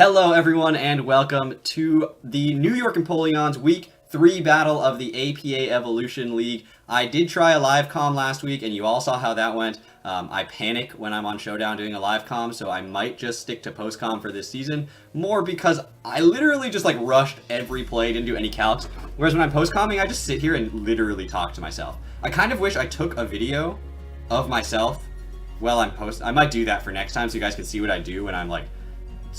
Hello everyone and welcome to the New York Empoleon's Week 3 battle of the APA Evolution League. I did try a live comm last week and you all saw how that went. I panic when I'm on Showdown doing a live comm, so I might just stick to post comm for this season. More because I literally just rushed every play, didn't do any calcs. Whereas when I'm post comming, I just sit here and literally talk to myself. I kind of wish I took a video of myself while I'm post. I might do that for next time so you guys can see what I do when I'm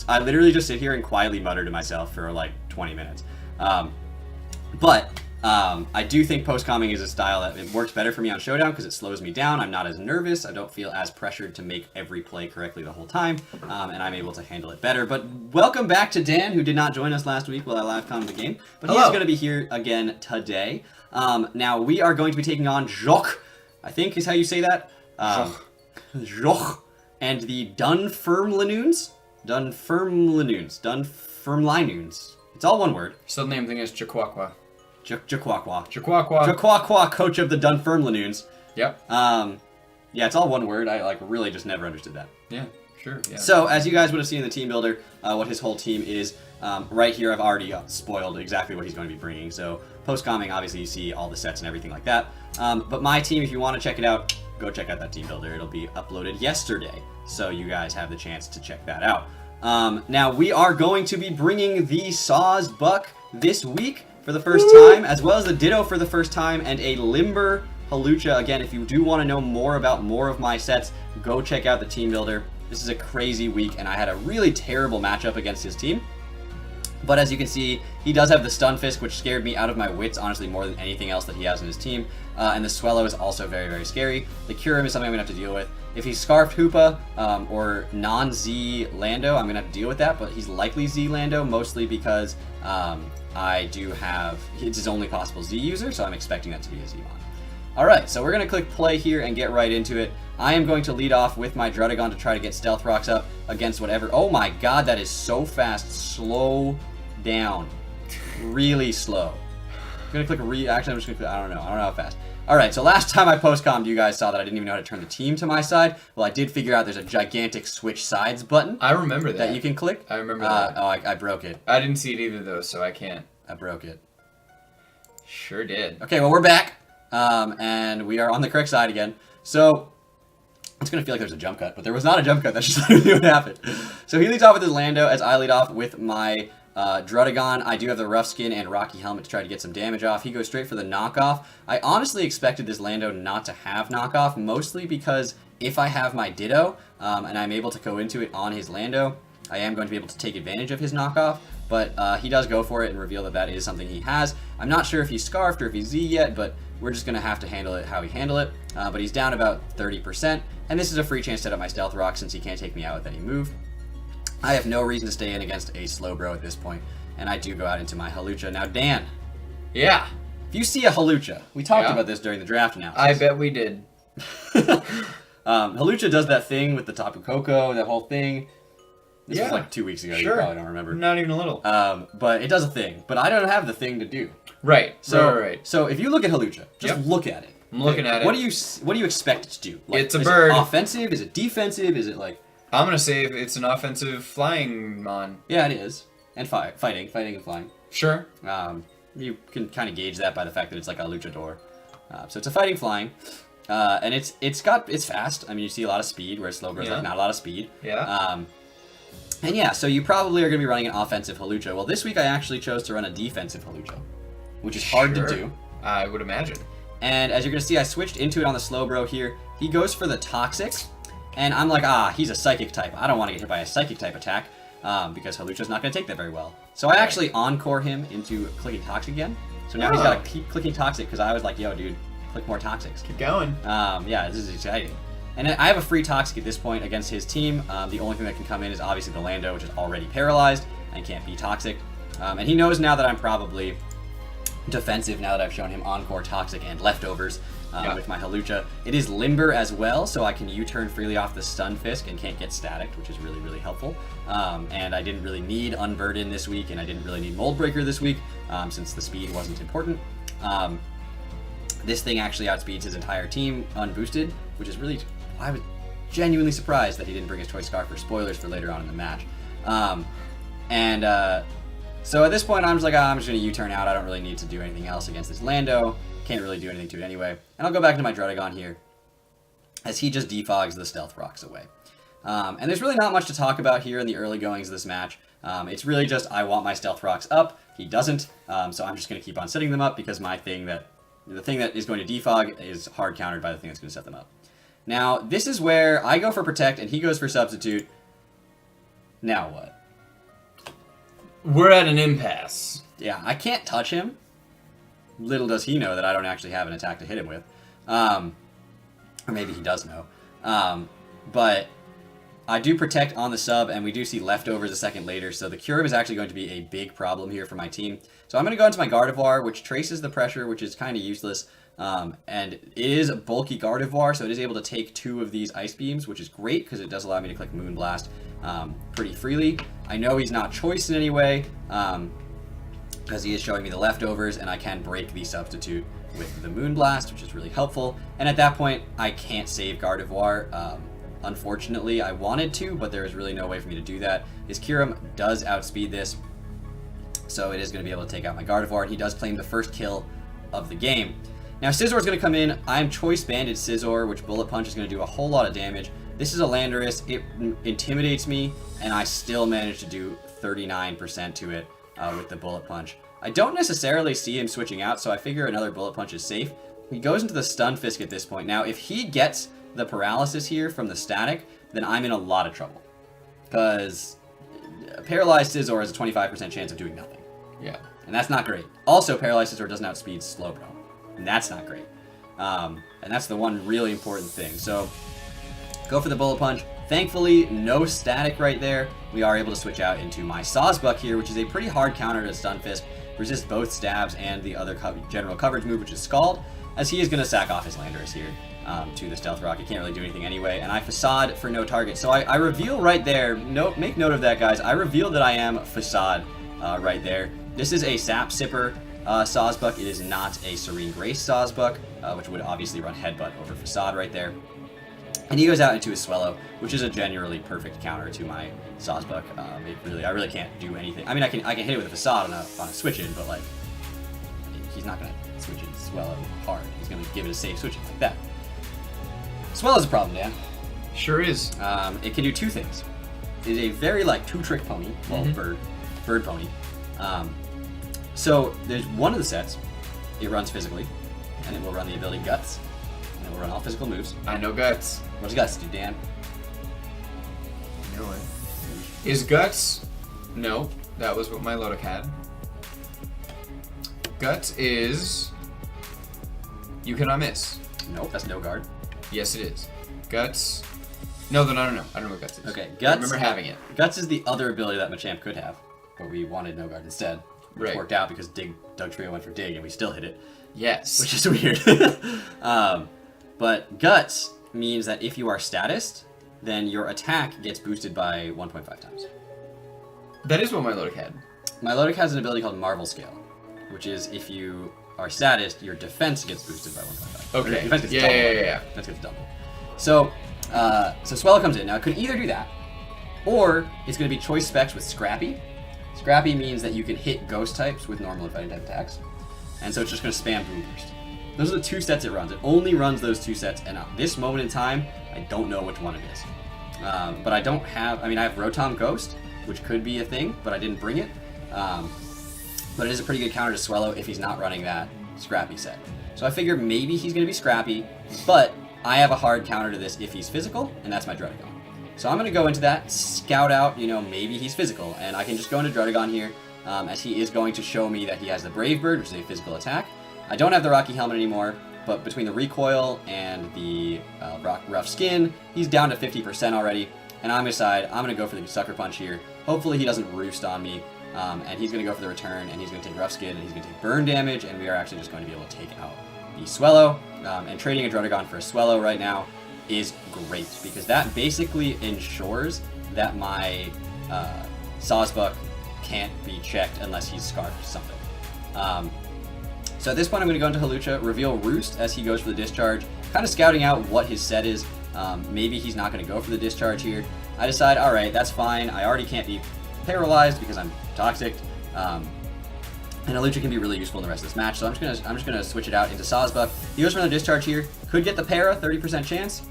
I literally just sit here and quietly mutter to myself for 20 minutes. But I do think post-comming is a style that it works better for me on Showdown because it slows me down. I'm not as nervous. I don't feel as pressured to make every play correctly the whole time. And I'm able to handle it better. But welcome back to Dan, who did not join us last week while I live commed the game. But he's going to be here again today. Now, we are going to be taking on York, I think is how you say that. York. And the Dunfermlinoones. Dunfermlinoones. It's all one word. So the name thing is Jaquaqua. Jaquaqua, coach of the Dunfermlinoones. Yep. Yeah, it's all one word. I really just never understood that. Yeah, sure. Yeah. So as you guys would have seen in the team builder, what his whole team is, right here I've already spoiled exactly what he's going to be bringing. So post-comming, obviously you see all the sets and everything like that. But my team, if you want to check it out, go check out that team builder. It'll be uploaded yesterday, so you guys have the chance to check that out. Now we are going to be bringing the Facadesbuck this week for the first time, as well as the Ditto for the first time, and a Limber Hawlucha. Again, if you do want to know more about more of my sets, go check out the team builder. This is a crazy week, and I had a really terrible matchup against his team. But as you can see, he does have the Stunfisk, which scared me out of my wits, honestly, more than anything else that he has in his team. And the Swellow is also very, very scary. The Kyurem is something I'm going to have to deal with. If he's Scarfed Hoopa or non-Z Lando, I'm going to have to deal with that. But he's likely Z Lando, mostly because I do have... It's his only possible Z user, so I'm expecting that to be a Z-Mon. Alright, so we're going to click play here and get right into it. I am going to lead off with my Drudagon to try to get Stealth Rocks up against whatever... Oh my god, that is so fast. Slow down. Really slow. I'm going to click actually, I'm just going to click... I don't know how fast. Alright, so last time I post-commed, you guys saw that I didn't even know how to turn the team to my side. Well, I did figure out there's a gigantic switch sides button. I remember that. That you can click. I remember that. Oh, I broke it. I didn't see it either, though, so I can't. I broke it. Sure did. Okay, well, we're back. And we are on the correct side again. So, it's going to feel like there's a jump cut, but there was not a jump cut. That's just literally what happened. So he leads off with his Lando as I lead off with my Drudagon. I do have the Rough Skin and Rocky Helmet to try to get some damage off. He goes straight for the knockoff. I honestly expected this Lando not to have knockoff, mostly because if I have my Ditto and I'm able to go into it on his Lando, I am going to be able to take advantage of his knockoff. But he does go for it and reveal that that is something he has. I'm not sure if he's Scarfed or if he's Z yet, but we're just going to have to handle it how we handle it. But he's down about 30%, and this is a free chance to set up my Stealth Rock since he can't take me out with any move. I have no reason to stay in against a Slowbro at this point, and I do go out into my Hawlucha. Now, Dan. Yeah. If you see a Hawlucha, we talked about this during the draft analysis. I bet we did. Hawlucha does that thing with the Tapu Koko, that whole thing. This was 2 weeks ago, Sure. You probably don't remember. Not even a little. But it does a thing, but I don't have the thing to do. Right. So, So if you look at Hawlucha, just look at it. I'm looking at it. What do you expect it to do? It's a bird. Is it offensive? Is it defensive? Is it I'm going to say it's an offensive flying mon. Yeah, it is. And fighting and flying. Sure. You can kind of gauge that by the fact that it's like a luchador. So it's a fighting flying. And it's fast. I mean, you see a lot of speed, whereas Slowbro's not a lot of speed. Yeah. And yeah, so you probably are going to be running an offensive Hawlucha. Well, this week I actually chose to run a defensive Hawlucha, which is hard to do. I would imagine. And as you're going to see, I switched into it on the Slowbro here. He goes for the Toxic, and I'm like, he's a Psychic type. I don't want to get hit by a Psychic type attack, because Hawlucha's not going to take that very well. So I actually encore him into clicking Toxic again. So now he's got to keep clicking Toxic, because I was like, yo, dude, click more Toxics. Keep going. Yeah, this is exciting. And I have a free Toxic at this point against his team. The only thing that can come in is obviously the Lando, which is already paralyzed and can't be Toxic. And he knows now that I'm probably defensive now that I've shown him Encore, Toxic, and Leftovers with my Hawlucha. It is Limber as well, so I can U-turn freely off the Stunfisk and can't get staticked, which is really, really helpful. And I didn't really need Unburden this week, and I didn't really need Mold Breaker this week, since the speed wasn't important. This thing actually outspeeds his entire team unboosted, which is really... I was genuinely surprised that he didn't bring his Toy Scarf for spoilers for later on in the match. And so at this point, I'm just like, I'm just going to U-turn out. I don't really need to do anything else against this Lando. Can't really do anything to it anyway. And I'll go back to my Druddigon here as he just defogs the Stealth Rocks away. And there's really not much to talk about here in the early goings of this match. It's really just I want my Stealth Rocks up. He doesn't, so I'm just going to keep on setting them up because the thing that is going to defog is hard countered by the thing that's going to set them up. Now, this is where I go for Protect and he goes for Substitute. Now what? We're at an impasse. Yeah, I can't touch him. Little does he know that I don't actually have an attack to hit him with. Or maybe he does know. But I do Protect on the sub, and we do see Leftovers a second later, so the Cure is actually going to be a big problem here for my team. So I'm going to go into my Gardevoir, which traces the pressure, which is kind of useless. And it is a bulky Gardevoir, so it is able to take 2 of these Ice Beams, which is great, because it does allow me to click Moonblast pretty freely. I know he's not choiced in any way, because he is showing me the Leftovers, and I can break the Substitute with the Moonblast, which is really helpful. And at that point, I can't save Gardevoir. Unfortunately, I wanted to, but there is really no way for me to do that. His Kyurem does outspeed this, so it is going to be able to take out my Gardevoir, and he does claim the first kill of the game. Now, Scizor is going to come in. I'm Choice Banded Scizor, which Bullet Punch is going to do a whole lot of damage. This is a Landorus. It intimidates me, and I still manage to do 39% to it with the Bullet Punch. I don't necessarily see him switching out, so I figure another Bullet Punch is safe. He goes into the Stunfisk at this point. Now, if he gets the paralysis here from the static, then I'm in a lot of trouble. Because Paralyzed Scizor has a 25% chance of doing nothing. Yeah. And that's not great. Also, Paralyzed Scizor doesn't outspeed Slowbro. And that's not great. And that's the one really important thing. So, go for the Bullet Punch. Thankfully, no static right there. We are able to switch out into my Sawsbuck here, which is a pretty hard counter to Stunfisk. Resists both stabs and the other general coverage move, which is Scald, as he is going to sack off his Landorus here. To the Stealth Rock. It can't really do anything anyway, and I Facade for no target. So I reveal right there, make note of that, guys, I reveal that I am Facade right there. This is a Sap Sipper Sawsbuck. It is not a Serene Grace Sawsbuck, which would obviously run Headbutt over Facade right there. And he goes out into his Swellow, which is a generally perfect counter to my Sawsbuck. I really can't do anything. I mean, I can hit it with a Facade on a switch-in, but like, he's not going to switch in Swellow hard. He's going to give it a safe switch-in like that. Swellow's a problem, Dan. Sure is. It can do 2 things. It is a very, two-trick pony. Well, bird pony. So, there's one of the sets. It runs physically, and it will run the ability Guts, and it will run all physical moves. I know Guts. What does Guts do, Dan? No way. Is Guts... No, that was what my Lodic had. Guts is... You cannot miss. Nope, that's no guard. Yes, it is. Guts. No. I don't know what Guts is. Okay, Guts. I remember having it. Guts is the other ability that Machamp could have, but we wanted no guard instead. Which Right. worked out because Doug Trio went for Dig, and we still hit it. Yes. Which is weird. But Guts means that if you are statist, then your attack gets boosted by 1.5 times. That is what my Lodic had. Milotic has an ability called Marvel Scale, which is if you are statist, your defense gets boosted by 1.5. Okay. Your defense gets Yeah. doubled. Defense gets doubled. So Swellow comes in. Now, it could either do that, or it's going to be Choice Specs with Scrappy. Scrappy means that you can hit Ghost types with normal and fighting type attacks. And so it's just going to spam Boom Burst. Those are the 2 sets it runs. It only runs those 2 sets, and at this moment in time, I don't know which one it is. But I don't have... I mean, I have Rotom Ghost, which could be a thing, but I didn't bring it. But it is a pretty good counter to Swellow if he's not running that Scrappy set. So I figure maybe he's going to be Scrappy, but I have a hard counter to this if he's physical, and that's my Druddigon. So I'm going to go into that, scout out, maybe he's physical, and I can just go into Druddigon here, as he is going to show me that he has the Brave Bird, which is a physical attack. I don't have the Rocky Helmet anymore, but between the Recoil and the Rough Skin, he's down to 50% already, and I'm going to go for the Sucker Punch here. Hopefully he doesn't roost on me, and he's going to go for the return, and he's going to take Rough Skin, and he's going to take burn damage, and we are actually just going to be able to take out the Swellow. And trading a Druddigon for a Swellow right now is great, because that basically ensures that my Sawsbuck can't be checked unless he's Scarfed something. So at this point I'm going to go into Hawlucha, reveal Roost as he goes for the Discharge, kind of scouting out what his set is. Maybe he's not going to go for the Discharge here. I decide, alright, that's fine, I already can't be paralyzed because I'm toxic. And Elutra can be really useful in the rest of this match, so I'm just gonna switch it out into Sawsbuck. He goes for another discharge here. Could get the para, 30% chance.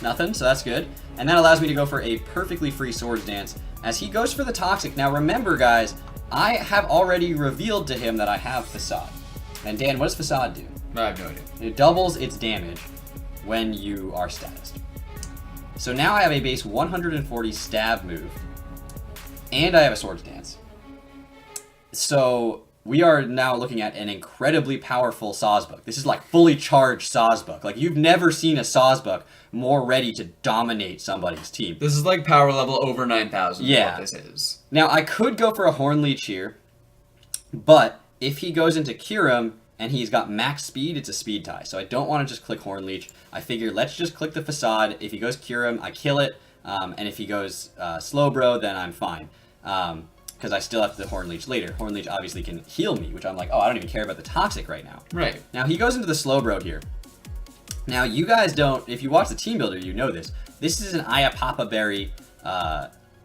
Nothing, so that's good. And that allows me to go for a perfectly free Swords Dance as he goes for the Toxic. Now remember, guys, I have already revealed to him that I have Facade. And Dan, what does Facade do? I have no idea. It doubles its damage when you are statused. So now I have a base 140 stab move, and I have a Swords Dance. So we are now looking at an incredibly powerful Sawsbuck. This is like fully charged Sawsbuck. Like you've never seen a Sawsbuck more ready to dominate somebody's team. This is like power level over 9,000. Yeah. What this is. Now I could go for a Horn Leech here, but if he goes into Kyurem and he's got max speed, it's a speed tie. So I don't want to just click Horn Leech. I figure let's just click the Facade. If he goes Kyurem, I kill it. And if he goes Slowbro, then I'm fine. Because I still have the Horn Leech later. Horn Leech obviously can heal me, which I'm like, oh, I don't even care about the Toxic right now. Right. Now he goes into the Slowbro here. Now you guys don't, if you watch the Team Builder, you know this. This is an Ayapapa Berry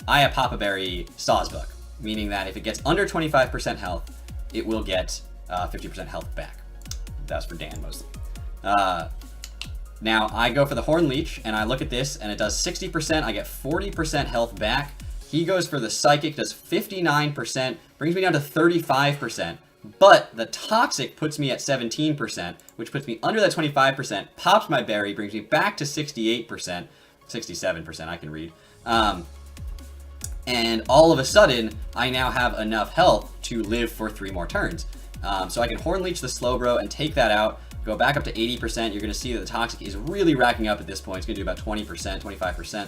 Sawsbuck, meaning that if it gets under 25% health, it will get 50% health back. That's for Dan mostly. Now I go for the Horn Leech, and I look at this, and it does 60%. I get 40% health back. He goes for the Psychic, does 59%, brings me down to 35%. But the Toxic puts me at 17%, which puts me under that 25%, pops my berry, brings me back to 68%, 67%, I can read. And all of a sudden, I now have enough health to live for 3 more turns. So I can Horn Leech the Slowbro and take that out, go back up to 80%. You're going to see that the Toxic is really racking up at this point. It's going to do about 20%, 25%.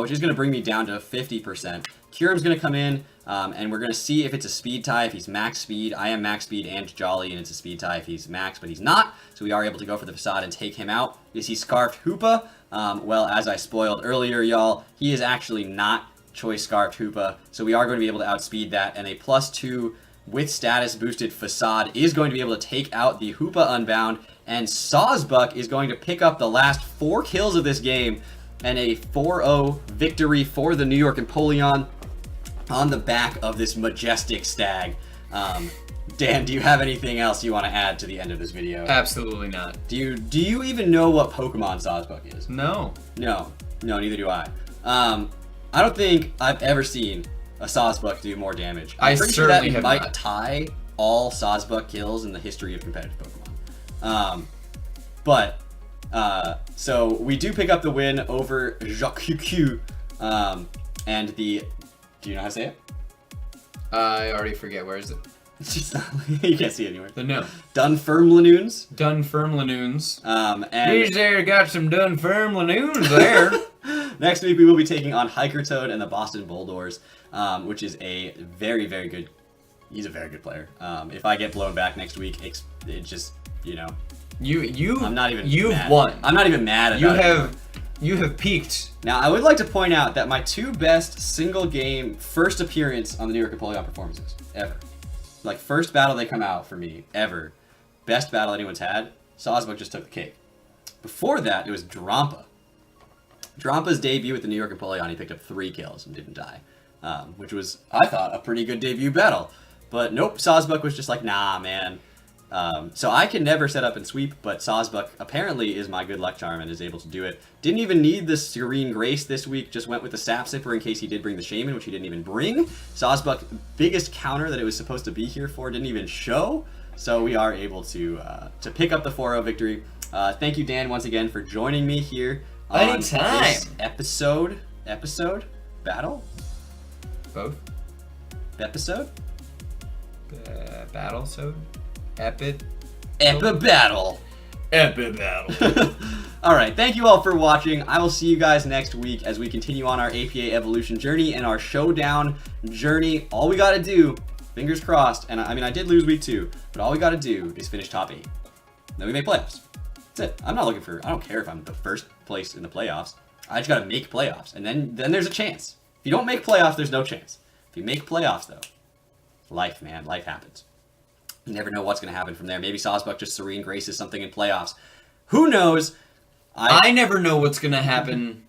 Which is going to bring me down to 50%. Kyurem's going to come in, and we're going to see if it's a speed tie, if he's max speed. I am max speed and Jolly, and it's a speed tie if he's max, but he's not. So we are able to go for the Facade and take him out. Is he Scarfed Hoopa? Well, as I spoiled earlier, y'all, he is actually not Choice Scarfed Hoopa. So we are going to be able to outspeed that, and a +2 with status boosted Facade is going to be able to take out the Hoopa Unbound, and Sawsbuck is going to pick up the last 4 kills of this game, and a 4-0 victory for the New York Empoleon on the back of this majestic stag. Dan, do you have anything else you want to add to the end of this video? Absolutely not. Do you even know what Pokemon Sawsbuck is? No. No, neither do I. I don't think I've ever seen a Sawsbuck do more damage. I'm pretty sure that might tie all Sawsbuck kills in the history of competitive Pokemon. So we do pick up the win over Jacques and the... Do you know how to say it? I already forget. Where is it? It's just not... You can't see it anywhere. The no. Dunfermlinoones. Dunfermlinoones. And... He's there got some Dunfermlinoones there. Next week we will be taking on Hiker Toad and the Boston Bulldors, which is a very, very good... He's a very good player. If I get blown back next week, it just, you know... I'm not even You've mad. won. I'm not even mad about it. You have peaked. Now, I would like to point out that my 2 best single game first appearance on the New York Empoleon performances ever. Like, first battle they come out for me ever. Best battle anyone's had. Sawsbuck just took the cake. Before that, it was Drampa. Drampa's debut with the New York Empoleon, he picked up 3 kills and didn't die. Which was, I thought, a pretty good debut battle. But nope, Sawsbuck was just like, nah, man. So I can never set up and sweep, but Sawsbuck apparently is my good luck charm and is able to do it. Didn't even need the Serene Grace this week, just went with the Sap Sipper in case he did bring the Shaman, which he didn't even bring. Sawsbuck, biggest counter that it was supposed to be here for, didn't even show. So we are able to pick up the 4-0 victory. Thank you, Dan, once again for joining me here on this episode? Battle? Both? Episode? Battle-sode? Epic battle. Alright, thank you all for watching. I will see you guys next week as we continue on our APA evolution journey and our showdown journey. All we gotta do, fingers crossed, and I mean I did lose week 2, but all we gotta do is finish top 8. Then we make playoffs. That's it. I'm not looking for, I don't care if I'm the first place in the playoffs. I just gotta make playoffs, and then there's a chance. If you don't make playoffs, there's no chance. If you make playoffs though, life, man, life happens. You never know what's going to happen from there. Maybe Sawsbuck just Serene Graces something in playoffs. Who knows? I never know what's going to happen